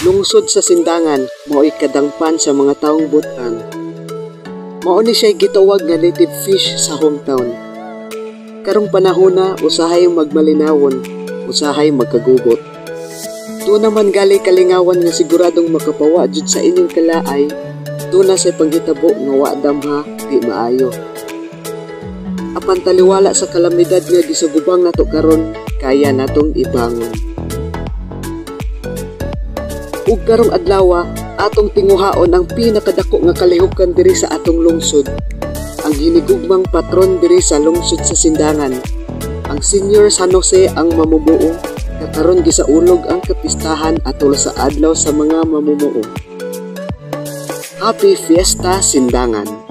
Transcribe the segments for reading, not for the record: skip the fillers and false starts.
Lungsod sa Sindangan, mao'y kadangpan sa mga taong butang. Mao ni siya'y gitawag nga native fish sa hometown. Karong panahona, usahay magmalinawon, usahay magkagugot. Doon naman gali kalingawan nga siguradong makapawa jud sa inyong kalaay, doon na sa panghitabo nga wa damha di maayo. Apan taliwala sa kalamidad nga gisugubang nato karon, kaya natong ibangon. Ug karong adlaw atong tinguhaon ang pinakadako nga kalihukan diri sa atong lungsod, ang hinigugmang patron diri sa lungsod sa Sindangan, ang Senior San Jose ang mamumuo, nga karon gisaulog ang kapistahan atol sa adlaw sa mga mamumuo. Happy Fiesta Sindangan!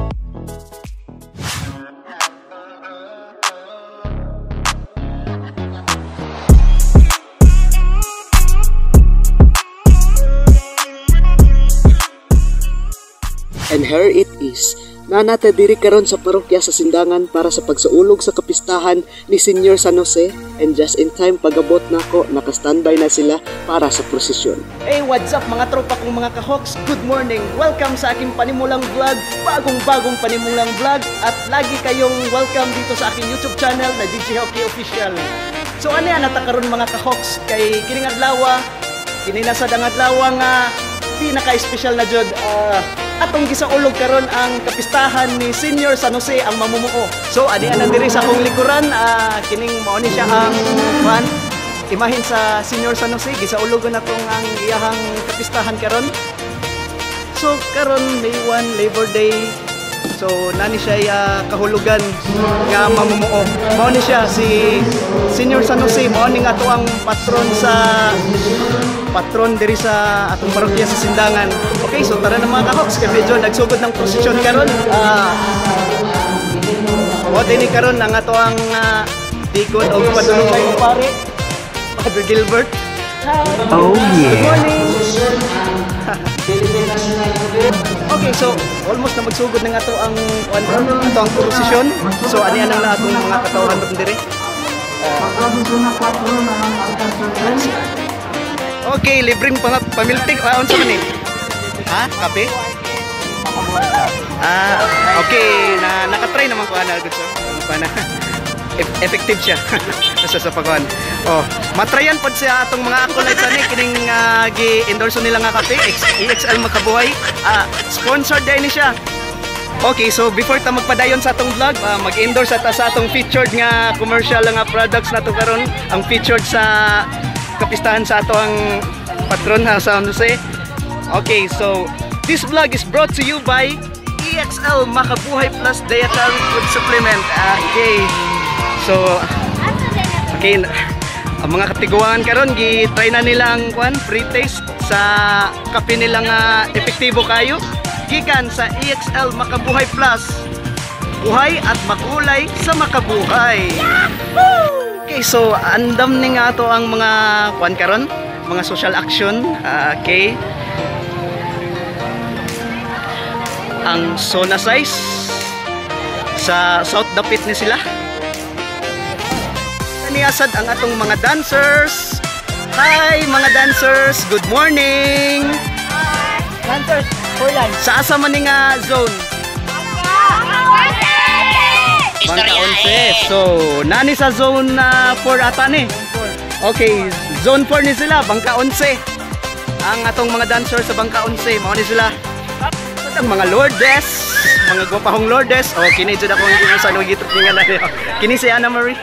And here it is, nanata diri karon sa parokya sa Sindangan para sa pagsaulog sa kapistahan ni Senior San Jose, and just in time pagabot nako, naka-standby na sila para sa prosesyon. Hey, what's up mga tropa kong mga kahoks? Good morning! Welcome sa aking panimulang vlog, bagong panimulang vlog, at lagi kayong welcome dito sa aking YouTube channel na DJ Hockey Official. So ano yan natakaroon mga kahoks kay kining adlaw, kininasad ang adlaw nga pinaka-special na jud, atong gisaulog karon ang kapistahan ni Senior San Jose ang mamumuo. So ani ana diri sa akong likuran, kining mao ni siya ang imahin sa Senior San Jose. Gisaulogon natong ang iyahang kapistahan karon. So karon May 1 Labor Day. So nani siya kahulugan nga mamumuo. Mao ni siya si Senior San Jose, mao ni nga ato ang patron diri sa atong parokya sa Sindangan. Okay, so tara na mga kahoks, kay medyo nagsugod ng prosesyon karon. What ini karon ang ato ang tikod og padulong ng pare, Father Gilbert. Oh yeah. Good morning. Okay, so almost na magsugod ng ato ang prosesyon. So ani anang lahat ng mga katawhan diri. Okay, libreng pamilting. Unsa man ni? Ha? Kape? Okay, nakatry naman ko ana gud so. Effective siya sa pagkuhan. Oh, matrayan pod siya atong mga acolytes ani kining gi-endorse nila nga kape, EXL Makabuhay. Sponsored din ni siya. Okay, so before ta magpadayon sa atong vlog, mag-endorse ata sa atong featured nga commercial nga products nato karon, ang featured sa kapistahan sa ato ang patron sa San Jose. Okay, so this vlog is brought to you by EXL Makabuhay Plus Dietary Food Supplement. Okay, so okay, ang mga katiguan karon gi-try na nila ang pre-taste sa kape nila nga epektibo kayo gikan sa EXL Makabuhay Plus. Buhay at makulay sa makabuhay. Yahoo! Okay, so andam ni nga to ang mga karon, mga social action. Okay. Ang Sona size sa South Dapit ni sila. Kaniyasad ang atong mga dancers. Hi mga dancers, good morning. Hi. Dancers, Poland. Sa asa man ni nga zone? Bangka 11. So, nani sa zone 4 ata ni? Okay, zone 4 ni sila, Bangka 11. Ang atong mga dancers sa Bangka 11, mao ni sila. Ang mga lordes, mga gwapahong lordes. Oh, kini jud ako ang sa nagitut ni nga na. Kini si Anna Marie.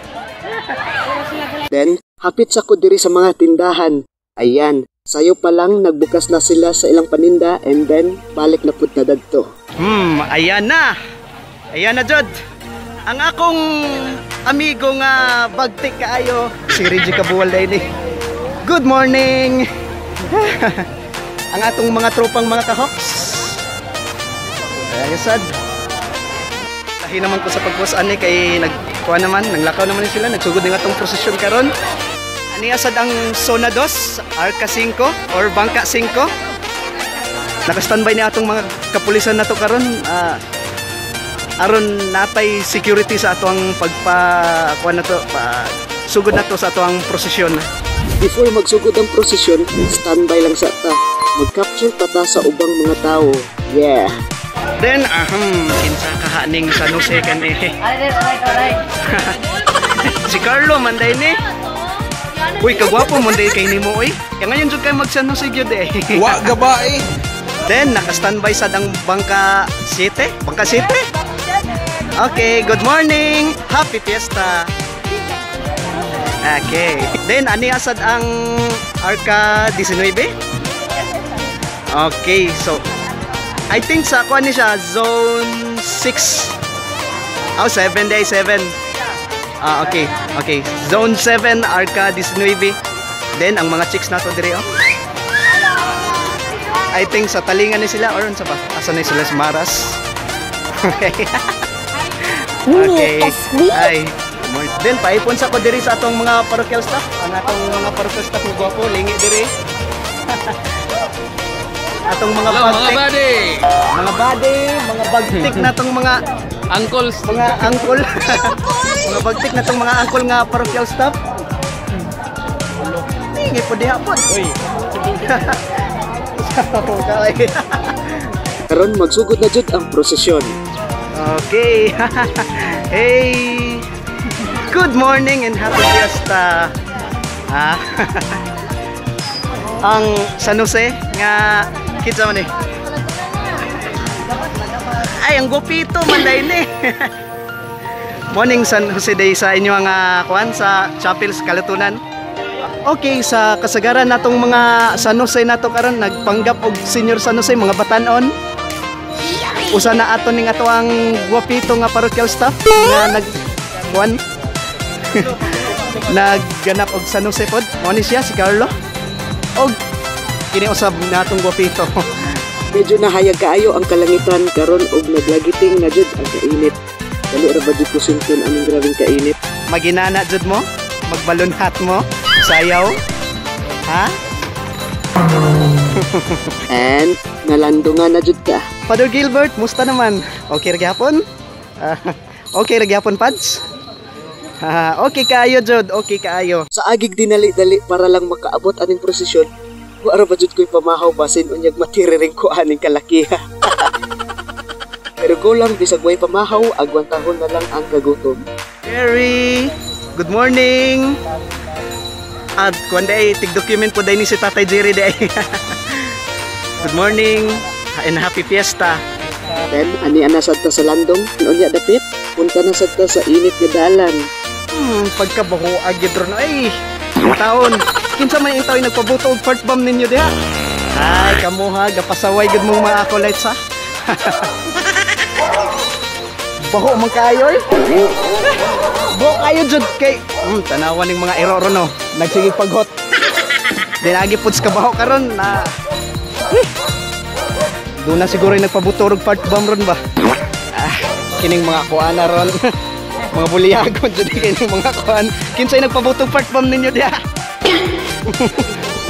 Then, hapit sa ko diri sa mga tindahan. Ayan, sayo pa lang nagbukas na sila sa ilang paninda, and then balik na pud na dadto. Ayan na. Ayan na jud. Ang akong amigo nga bagtik kaayo, si Reggie Kabuwal din. Good morning! Ang atong mga tropang mga kahoks. Ayan sad. Lahi naman ko sa pagpost ani kay nagkuha naman, nanglakaw naman sila, nagsugod ng atong prosesyon karon. Ani asad ang Zona 2, Arca 5 or Bangka 5. Naka-standby ni atong mga kapulisan nato karon. Aron natay security sa ato ang sugod na to sa ato ang prosesyon. Before magsugod ang prosesyon, standby lang sa ta. Mag-capture pa ta sa ubang mga tao. Yeah! Then, kinsa kahaning San Jose kan eh. Alright. Si Carlo manday ni. Uy, kagwapo manday kay nimo oy. Kaya ngayon jud kay mag San Jose gyud eh. Wa gabae. Then, naka-standby sa dang bangka 7. Bangka 7? Okay, good morning. Happy Fiesta. Okay. Then, ani asad ang Arca 19? Okay, so I think sa kuan ni siya zone 6. Oh, 7 day 7. Okay. Okay. Zone 7 Arca 19. Then ang mga chicks nato dire oh. I think sa talingan ni sila or sa ba? Asa na sila sa Maras? Okay. Okay. Ay. Then paipon sa ko diri sa atong mga parochial staff. Ang atong mga parochial staff mo gwapo lingi diri. Atong mga bagtik, mga bagtik na tong mga Uncles. mga uncle. Mga bagtik na tong mga uncle nga parochial staff. Hingi po diha po. Uy. Karon magsugod na jud ang prosesyon. Okay. Hey. Good morning and happy Fiesta. Ang San Jose nga kitsa man eh. Ay, ang gupito man dahil eh. Morning San Jose Day sa inyo ang kuan sa Chapel sa Kalatunan. Okay, sa kasagaran natong mga San Jose nato karon nagpanggap og Senior San Jose mga batanon. Usa na ato ning ato ang guwapito nga parochial staff nga nag kuan nagganap og San Jose pod. Mo ni siya si Carlo. Og kini usab natong guwapito. Medyo nahayag kaayo ang kalangitan karon og naglagiting na jud ang kainit. Dali ra ba jud kusinton ang grabeng kainit? Maginana jud mo, magbalon hat mo, sayaw. Ha? And nalandungan na jud ka. Father Gilbert, musta naman? Okay ra gyapon? Okay ra gyapon pads? Okay kaayo jud, okay kaayo. Sa agig dinali-dali para lang makaabot aning prosesyon. Wala ba jud ko'y pamahaw basin unyag matiriring ko aning kalakiha. Pero go lang bisag way pamahaw, agwantahon na lang ang kagutom. Jerry, good morning. At kuan day tig-document po day ni si Tatay Jerry day. Good morning and happy Fiesta. Then ani ana sad ta sa landong, unya dapit, punta na sad ta sa init nga dalan. Pagkabaho agidron ay taon. Kinsa man yung taon nagpabuto og fart bomb ninyo diha? Ay kamuha gapasaway gud mong mga acolytes ha. Baho man kayo. Baho kayo jud kay tanawan ning mga error no. Nagsigig paghot. Dinagi puds ka baho karon na. Doon na siguro yung nagpabuto og fart bomb ron ba? Kining mga kuana ron. Mga buliyagon jud kining mga kuan. Kinsay nagpabuto og fart bomb ninyo diha?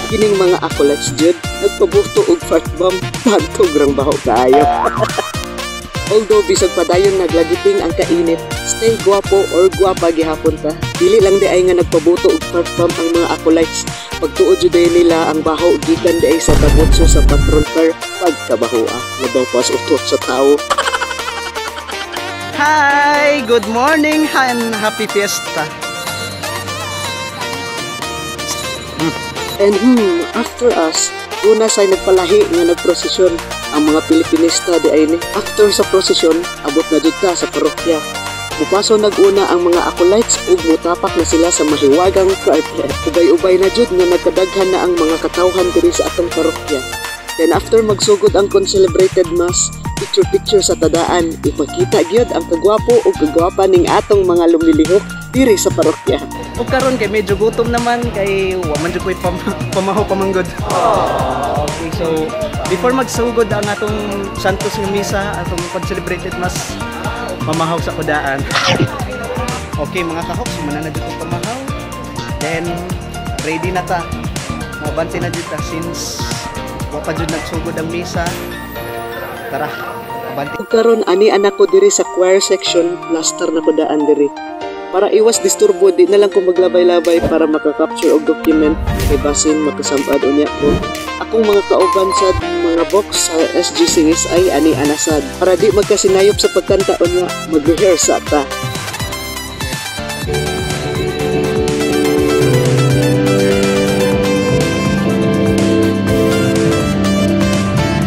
Kining mga acolytes jud nagpabuto og fart bomb pagtog rang baho kaayo. Although bisag padayon naglagiting ang kainit, stay guwapo or guwapa gihapon ta. Dili lang di ay nga nagpabuto og fart bomb ang mga acolytes. Pagtuod jud nila ang baho gikan di ay sa tabutso sa patron car pagkabahoa. Labaw pas utot sa tao. Hi, good morning and happy Fiesta. And after us, una say nagpalahi nga nagprosesyon ang mga Pilipinista di ay ni. After sa prosesyon, abot na jud ta sa parokya. Mupaso nag-una ang mga acolytes ug mutapak na sila sa mahiwagang carpet. Ubay-ubay na jud nga nagkadaghan na ang mga katawhan diri sa atong parokya. Then after magsugod ang concelebrated mass, picture-picture sa tadaan, ipakita gyud ang kagwapo ug kagwapa ning atong mga lumilihok diri sa parokya. Ug karon kay medyo gutom naman kay wa man jud koy pamaho pamanggod. Okay, so before magsugod ang atong Santos nga misa, atong concelebrated mass, pamahaw sa kudaan. Okay mga kahok, sumana na jud ko pamahaw. Then ready na ta. Mabante na jud ta since wa pa jud nagsugod ang misa. Tara, abante. Ug karon ani anak ko diri sa choir section, plaster na ko daan diri. Para iwas disturbo, di na lang ko maglabay-labay para makakapture og document kay basin makasampad unya ko. Akong mga kauban sa mga box sa SGCSI ani anasad para di magkasinayop sa pagkanta unya mag-rehearse ta.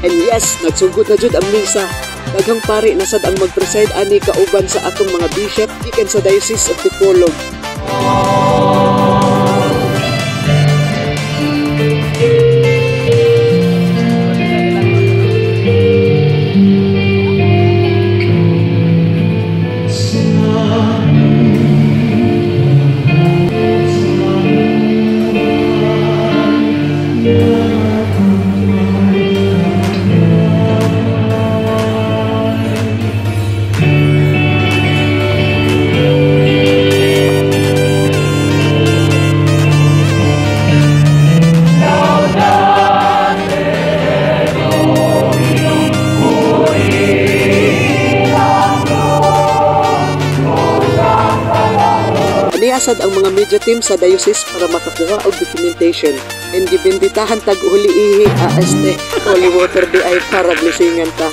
And yes, nagsugod na jud ang misa. Daghang pari na sad ang mag-preside ani kauban sa atong mga bishop gikan sa Diocese of Tipolog. Niasad ang mga media team sa diocese para makakuha og documentation and gibinditahan tag uli ihi AST holy water di ay para blisingan ta.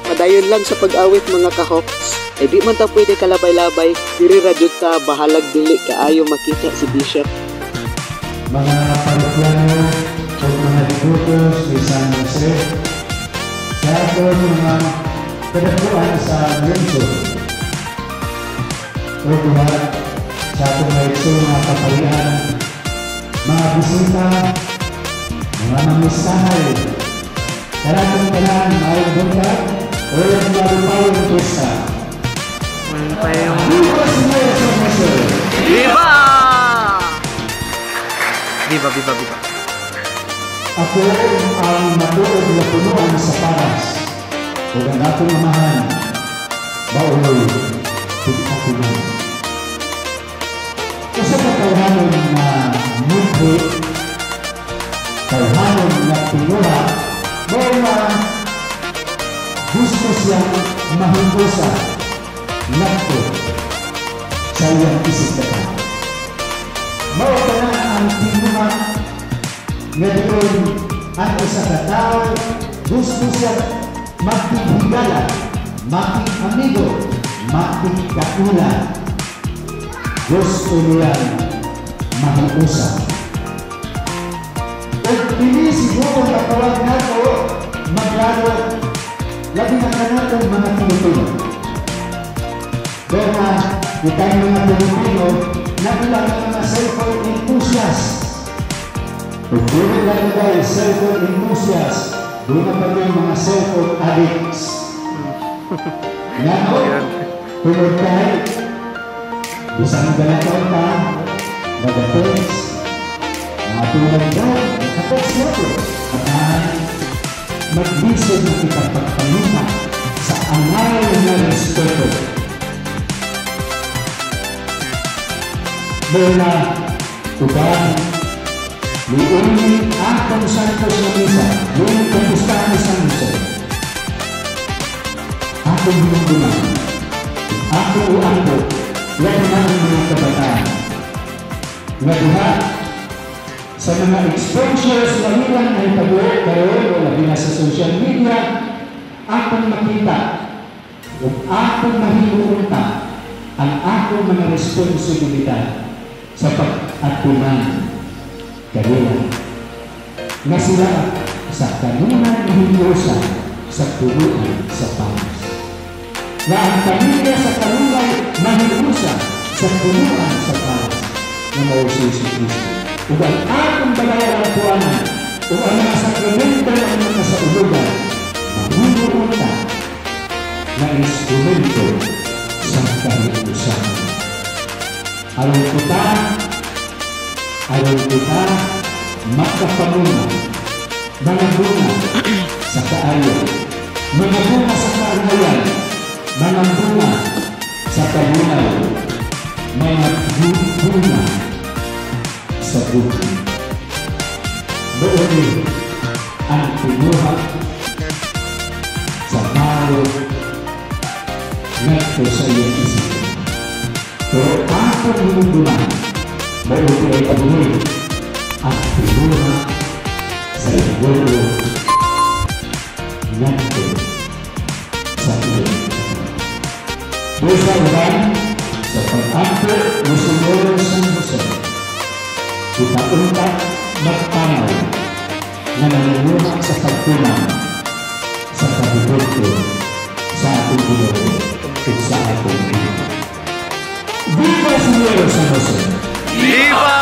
Padayon lang sa pag-awit mga kahoks. Ay di man ta pwede kalabay-labay, diri ra jud ta bahalag dili kaayo makita si Bishop. Mga parokyano o mga devotos ni San Jose, sa ato mga kadapuan sa lungsod o buhat sa atong maigsoong mga kapalian, mga bisita, mga mamisahay, karatong tanan, mayroong buntag, o yung marupayong pista. Viva Señor San Jose! Viva! Viva, viva, viva. Ako ang matuod na punuan sa paras, o ang atong amahan, bauloy, tigatinan. Kasi katawhanon na mudhi, katawhanon na pinura, mga gusto siyang mahimbusa, nagto, sa iyang isigdata. Mao na ang pinura, nga doon ang isa katao, gusto siyang magpinghigala, makipamigo, makipakula. Gusto niyang mahiusa. At hindi siguro nakawag na ito maglaro labi na ka natin mga Pilipino. Pero kita yung mga Pilipino na ilang mga cellphone enthusiast. Kung doon lang tayo cellphone enthusiast, doon na pa yung mga cellphone addicts. Nga no, tunod tayo, isang galataw ka, nag-text, natulad daw, nag-text nato, at mag-bisod na kitang pagpalita sa angaw na respeto. Mula, ubang, liunin atong Santos na misa, yung kapustahan ni San Jose. Atong binundunan, atong uangko, yan na ang mga kabataan. Nabuha sa mga exposures na nilang ay pag-uwi karoon o labi na sa social media, akong makita o akong mahinuunta ang akong mga responsibilidad sa pag-atunan kanila. Na sila sa kanunan mahinusa sa turuan sa Paris. Na ang pamilya sa kalungay mahinusa sa punuan sa Paris na mausi si Cristo. O ang atong balayang puwanan o ang mga sakramento ng mga saulugan mahinuunta na instrumento sa kahinusan. Alam kita makapamuna mga bunga sa kaayo, mga bunga sa kaangayan, mga bunga sa kabunaw, mga bunga sa buhay. Doon ang pinuha sa tao nagto sa iyong isip. Pero atong hinundunan. Mabuti ay pagbuhin ang pinuna sa igoro nganto sa iyo. Dosa uban sa pag-ampo ni Senyor San Jose, kita untak magtanaw na nangyayunak sa pagtunang sa pagbubuto sa ating Ginoo at sa ating Pilipinas. Viva Senyor San Jose! Viva!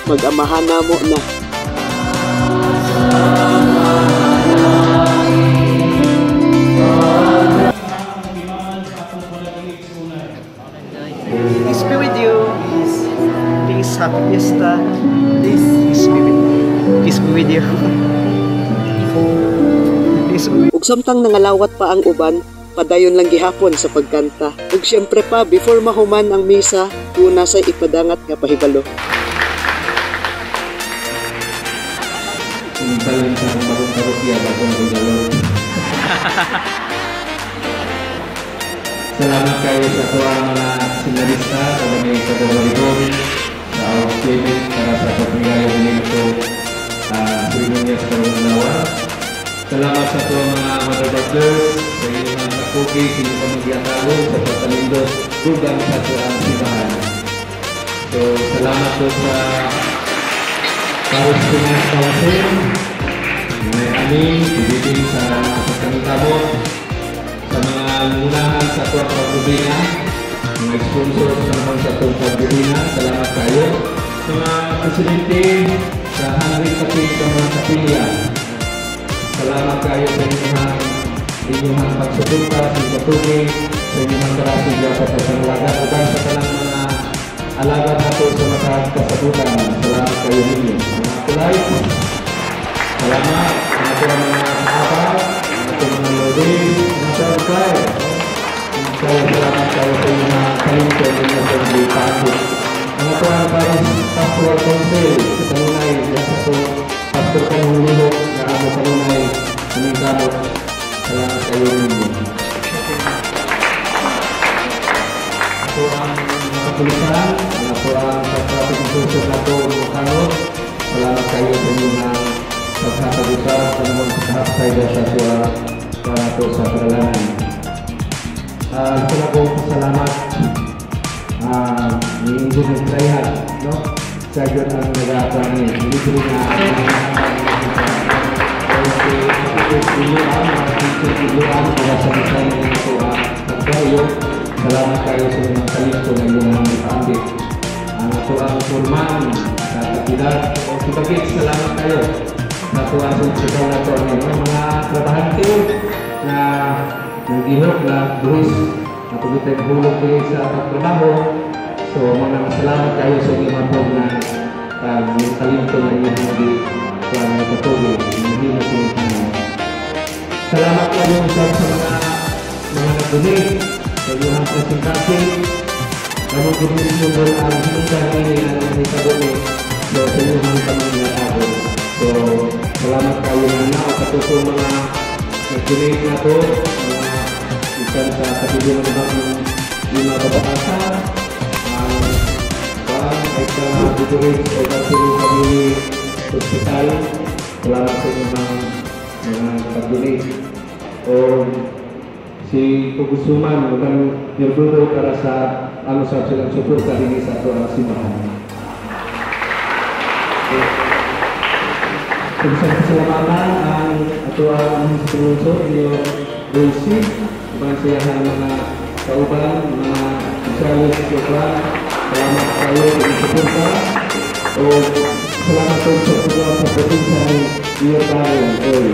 Mag-amahan na mo na. Peace be with you. Peace, happy fiesta. Peace be with you. Peace be with you. Peace be with you. Ug samtang nangalawat pa ang uban, padayon lang gihapon sa pagkanta. Ug syempre pa, before mahuman ang misa, una sa ipadangat nga pahibalo. Saling sa bagong parokya, bagong regalo. Salamat kayo sa tuwang mga sinarista sa mga kagawaligon sa outfitting para sa pagpagayo din ito serimonya sa Kalundawa. Salamat sa tuwang mga mother brothers sa inyong mga kakuki, sa inyong pamagyatago sa pagkalindot dugang sa tuwang sibahan. So, salamat po sa Kaustungan Kausin, may aning, pilitin sa pagkamitabot, sa mga lunahan sa tuwang pagkubina, mga sponsor sa naman sa tuwang pagkubina, salamat kayo. Sa mga presidente, sa handling pati sa mga kapilya, salamat kayo sa inyong pagsupunta, sa inyong pagkubin, sa inyong karasig sa pagkanglagat, o sa talang mga alagat nato sa makasabutan. Salamat kayo ninyo. Mga kulay, salamat. Mga kaabang, mga lodin, mga sarkay. Salamat kayo sa mga talento ninyo sa mga pagkakit. Mga kulay para sa Pastoral Council, sa Talunay, sa Pastor Kanulihok, na ako Talunay, aming kamot. Salamat kayo ninyo. Ako ang pulisan, ako ang traffic enforcer na po ng Kanot. Salamat kayo sa inyong pagkakabuta sa naman sa kahapsay sa tuwa para po sa paralanan. Sila po salamat ni Engineer Trayan, no? Sa yun ang nag-aapani. Hindi ko rin na salamat kayo sa mga talento na inyong mga ipambit. Ang ito ang forman sa kapilat o sibagit, salamat kayo sa tuwa sa sigaw na ito ang mga trabahante na nag-ihok na buhis na pagkitay hulog kayo sa pagtrabaho. So mga salamat kayo sa inyong mga pag na yung talento na inyong hindi patuloy, hindi mo pinitahan. Salamat kayo sa mga nag-donate sa inyong presentasi. Kami gumising mo ang hinungan ini ang nagkabuli so sa inyong mga pamilya. So salamat kayo na o katutong mga nag-donate na po, mga Isang sa katibunan ng mga kabatasan, ang parang ay sa Buturin o Bartolo Family Hospital. Salamat sa mga pag-donate. O si Pugusuman, magandang nirdudo para sa sa silang suporta din sa ito ang simbahan. Pasalamatan ang ito ang sponsor niyo Rosie, pagsayahan mga kauban, mga Israelis Sopra. Salamat kayo sa suporta o salamat po sa pagkakas sa probinsya ng Iordanon.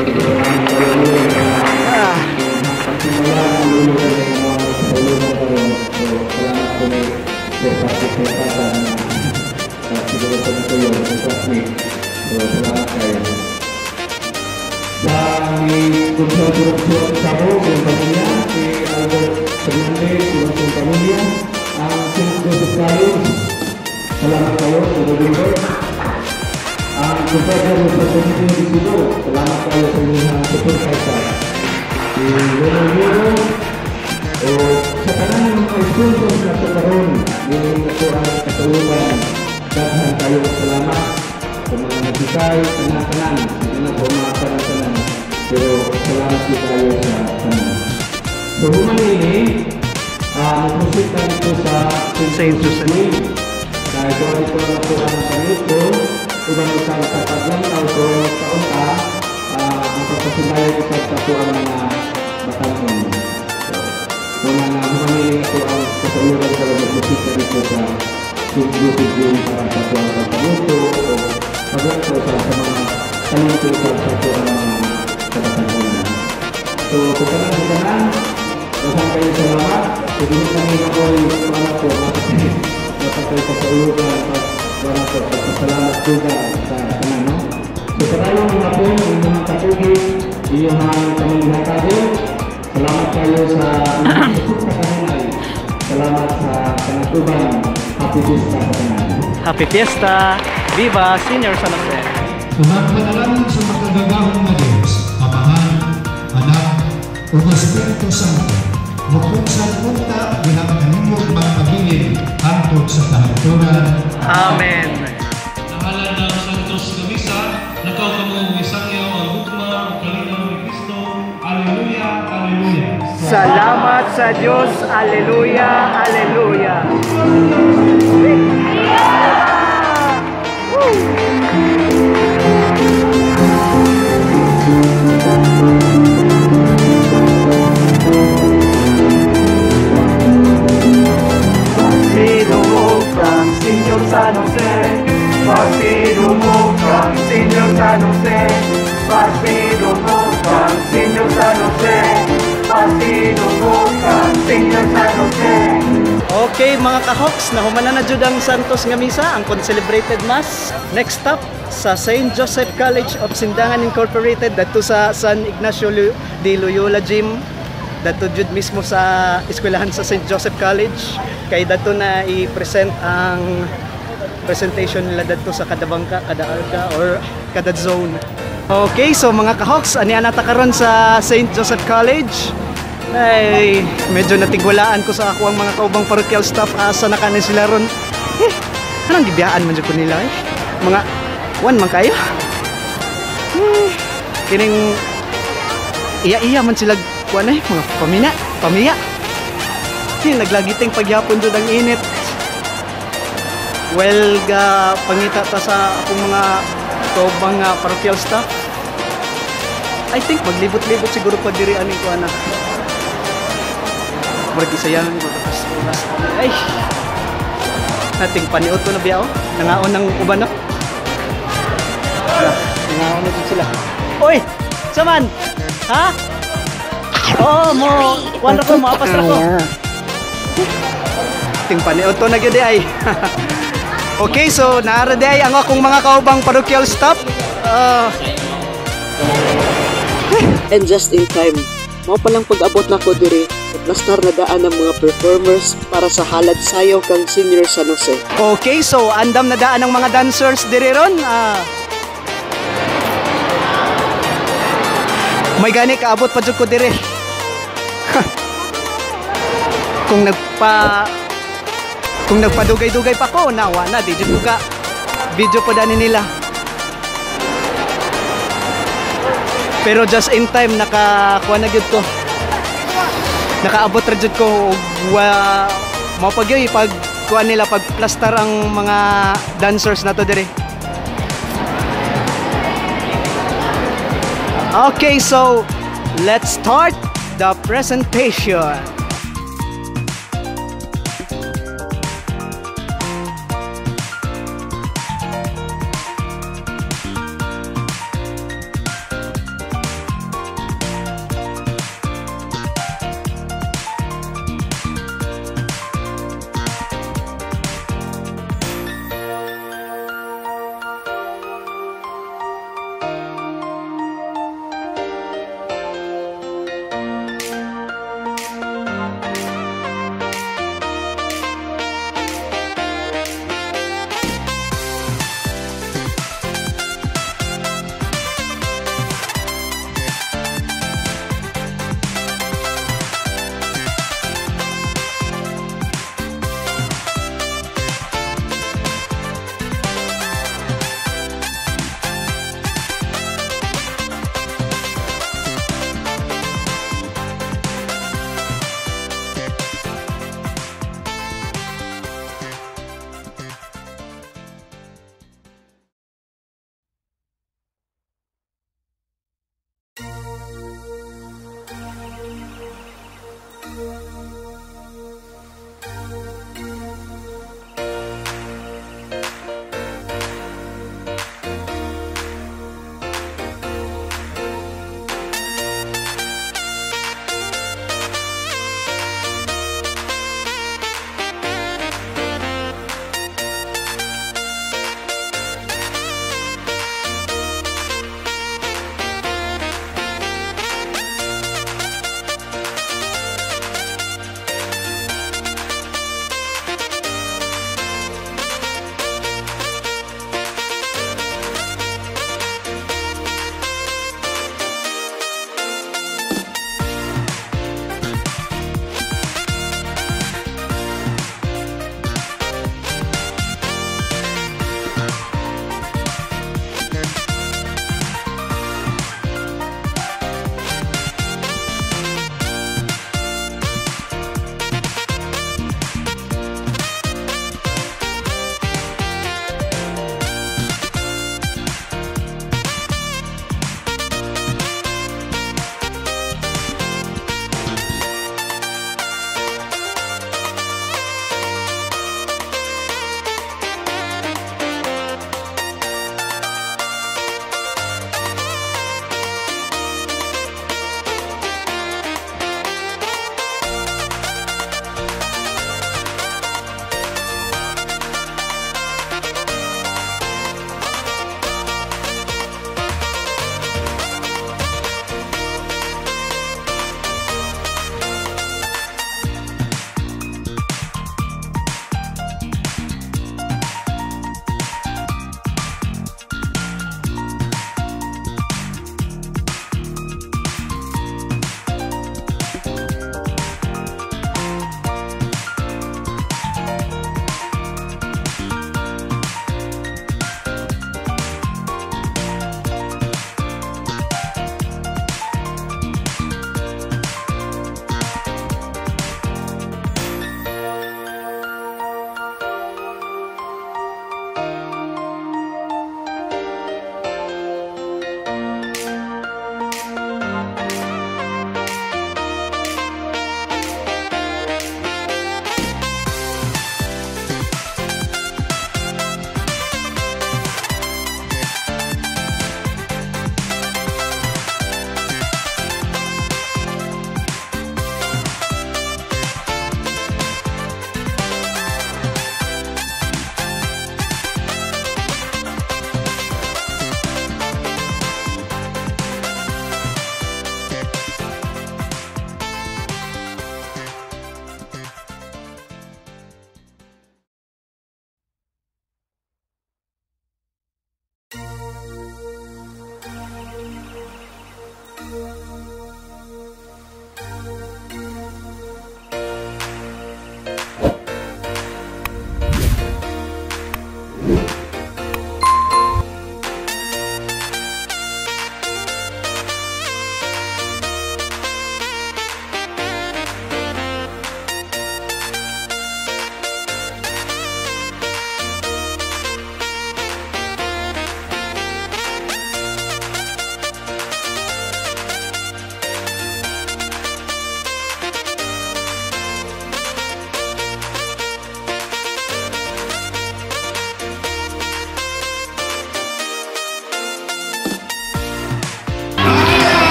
Pagkakas kayo na pagsimulan ang lulugan ng mga sa kayo. Salamat po ni Pagkakasapatan na siguro po nito yun ang classmate. Salamat kayo. Sa Konsol Sabo, yung pamilya, si Albert Fernandez, yung pamilya, ang St. Joseph College, salamat kayo sa November. Ang Professor sa Community de Sido, salamat kayo sa inyong support kaisa. Si Leonel Miro, o sa kanang mga sponsors na sa karoon, yung ito ang katulungan, daghan kayo salamat sa mga nagbigay, kanan-kanan, hindi na po mga kanan-kanan, pero salamat po tayo sa kanan. So, humanili, nag-proceed tayo ito sa St. Joseph. Dahil ito ang ito ang ito ang kanito, ibang isang kapaglantaw, so taon ka, magpapasibayan isa sa ito ang mga batalyon. Muna na humanili ito ang kasaulogan sa nag-proceed tayo ito sa St. Joseph para sa ito ang kanito, o paglantaw sa mga kanito sa ito ang mga kabatalyon. So, pagkanan, Masan kayo salamat. Hindi kami ako'y salamat po. Masan kayo kasaulogan at salamat juga sa kanan. So, karayong mga po, inyong katugig, iyong pamilhatado. Salamat kayo sa inyong support sa kananay. Salamat sa kanatuban. Happy Fiesta sa kanan. Happy Fiesta! Viva Senior San Jose! Tumagpanalang sa makagagahong na Diyos, Amahan, Anak, o Espiritu Santo, bukod sa punta, ginapaninyong magpabilin hangtod sa kahaturan. Amen. Nahalan ng Santos Gamisa, nakakamong isangyaw ang hukma o kalinaw ni Kristo. Alleluia, Alleluia. Salamat sa Diyos. Alleluia, Alleluia. Señor San Jose, partido Mocan, Señor San Jose, partido Mocan, Señor San Jose, partido Mocan, Señor San Jose. Okay mga kahoks, nahumanan na jud ang Santos nga misa, ang celebrated mass. Next stop sa St. Joseph College of Sindangan Incorporated, dito sa San Ignacio de Loyola Gym. Dato jud mismo sa eskwelahan sa St. Joseph College, kay dato na i-present ang presentation nila dato sa kada bangka, kada arka or kada zone. Okay, so mga kahoks, ani anata karon sa St. Joseph College. Ay, medyo natigwalaan ko sa ako ang mga kaubang parochial staff, asa na kanin sila ron. Anong gibiyaan man jud ko nila mga one man kayo. Kining iya-iya man sila kuan mga pamiya. Naglagiting pagyapon jud ang init. Well, pangita ta sa akong mga kaubang parochial staff. I think maglibot-libot siguro pa diri ani ko ana. Murag isayan ko tapos oras. Ay. Nating paniot ko na biyaw. Nangaon ng uban no. Nangaon na jud sila. Oy, saman. Ha? Oh, mo. Kuan ra ko mo apas ra ko. Ting paniot to na gyud ay. Okay, so naara di ay ang akong mga kaubang parochial staff. And just in time, mao palang pag-abot na ko diri at nastar na daan ng mga performers para sa halad sayaw kang Senior San Jose. Okay, so andam na daan ng mga dancers diri ron. May gani kaabot pa jud ko diri. Kung nagpadugay-dugay pa ko, nawa na, di dyan ko ka video po dani nila. Pero just in time, nakakuha na gyud ko. Nakaabot ra gyud ko. Mapagyoy, pag kuha nila, pag plaster ang mga dancers na to dire. Okay, so let's start the presentation.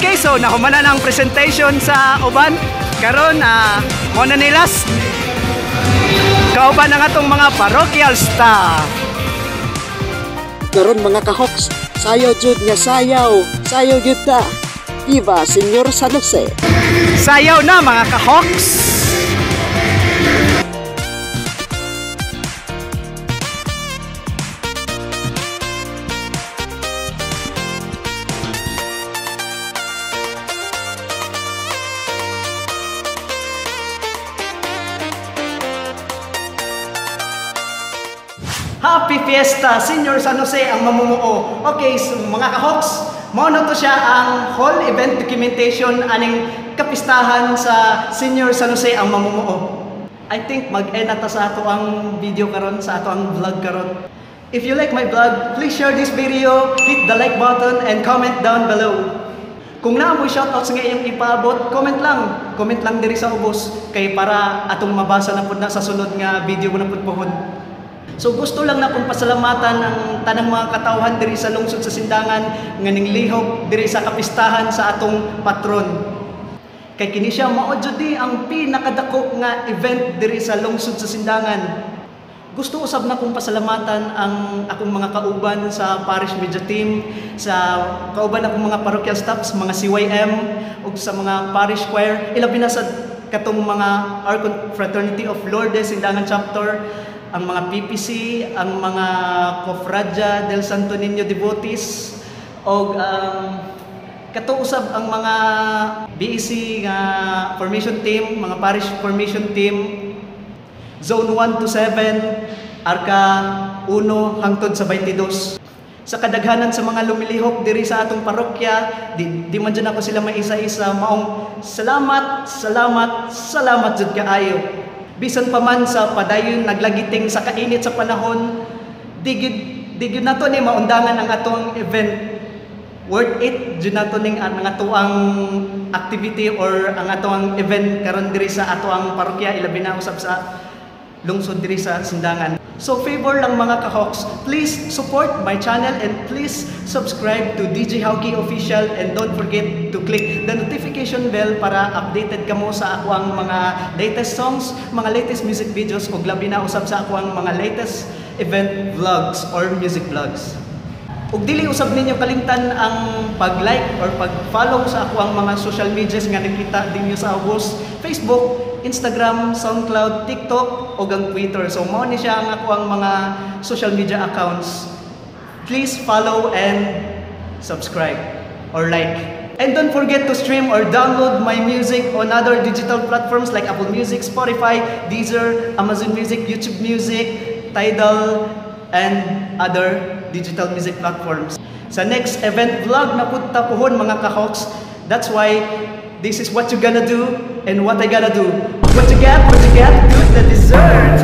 Okay, so nahuman na ng presentation sa uban. Karon mo na nilas. Kauban na nga tong mga parochial staff. Karon mga kahoks, sayaw jud nga sayaw. Sayaw jud ta. Viva Senyor San Jose. Sayaw na mga kahoks. Happy Fiesta! Senyor San Jose ang mamumuo. Okay, so mga kahoks, mao na to siya ang whole event documentation aning kapistahan sa Senyor San Jose ang mamumuo. I think mag-end na ta sa ato ang video karon, sa ato ang vlog karon. If you like my vlog, please share this video, hit the like button, and comment down below. Kung naamoy shoutouts nga iyong ipaabot, comment lang. Comment lang diri sa ubos kay para atong mabasa na pud na sa sunod nga video mo na pud pohon. So gusto lang na kong pasalamatan ang tanang mga katawhan diri sa lungsod sa Sindangan nga ninglihok diri sa kapistahan sa atong patron. Kay kini siya mao jud ang pinakadako nga event diri sa lungsod sa Sindangan. Gusto usab na kong pasalamatan ang akong mga kauban sa parish media team, sa kauban akong mga parochial staffs, mga CYM ug sa mga parish choir, ilabi na sa katong mga Our Fraternity of Lourdes Sindangan chapter, ang mga PPC, ang mga Cofradia del Santo Niño Devotees, o katuusab ang mga BEC nga formation team, mga parish formation team, Zone 1 to 7, Arca 1 hangtod sa 22. Sa kadaghanan sa mga lumilihok diri sa atong parokya, di man dyan ako sila maisa-isa, maong salamat jud kaayo. Bisan pa man sa padayon naglagiting sa kainit sa panahon, digid nato ni maundangan ang atong event. Worth it jud nato ning ang atoang activity or ang atoang event karon diri sa atoang parokya, ilabi na usab sa lungsod diri sa Sindangan. So favor lang mga kahoks, please support my channel and please subscribe to DJ Hauki Official, and don't forget to click the notification bell para updated kamo sa ako ang mga latest songs, mga latest music videos, ug labi na usab sa ako ang mga latest event vlogs or music vlogs. Ug dili usab ninyo kalimtan ang pag-like or pag-follow sa ako ang mga social medias nga nakita dinyo sa ubos: Facebook, Instagram, SoundCloud, TikTok, o ang Twitter. So mao ni siya ang ako ang mga social media accounts. Please follow and subscribe or like. And don't forget to stream or download my music on other digital platforms like Apple Music, Spotify, Deezer, Amazon Music, YouTube Music, Tidal, and other digital music platforms. Sa next event vlog na pud tapuhon mga kahoks. That's why this is what you gonna do and what I gotta do. What you get, good the dessert.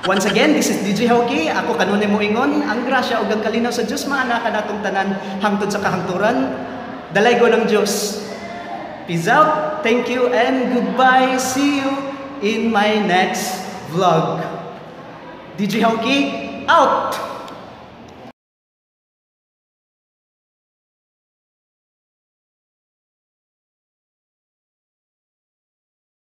Once again, this is DJ Hauki. Ako kanunay mo ingon, ang grasya ug ang kalinaw sa Dios maanakan atong tanan hangtod sa kahangturan. Dalaygo ng Dios. Peace out. Thank you and goodbye. See you in my next vlog. DJ Hauki out.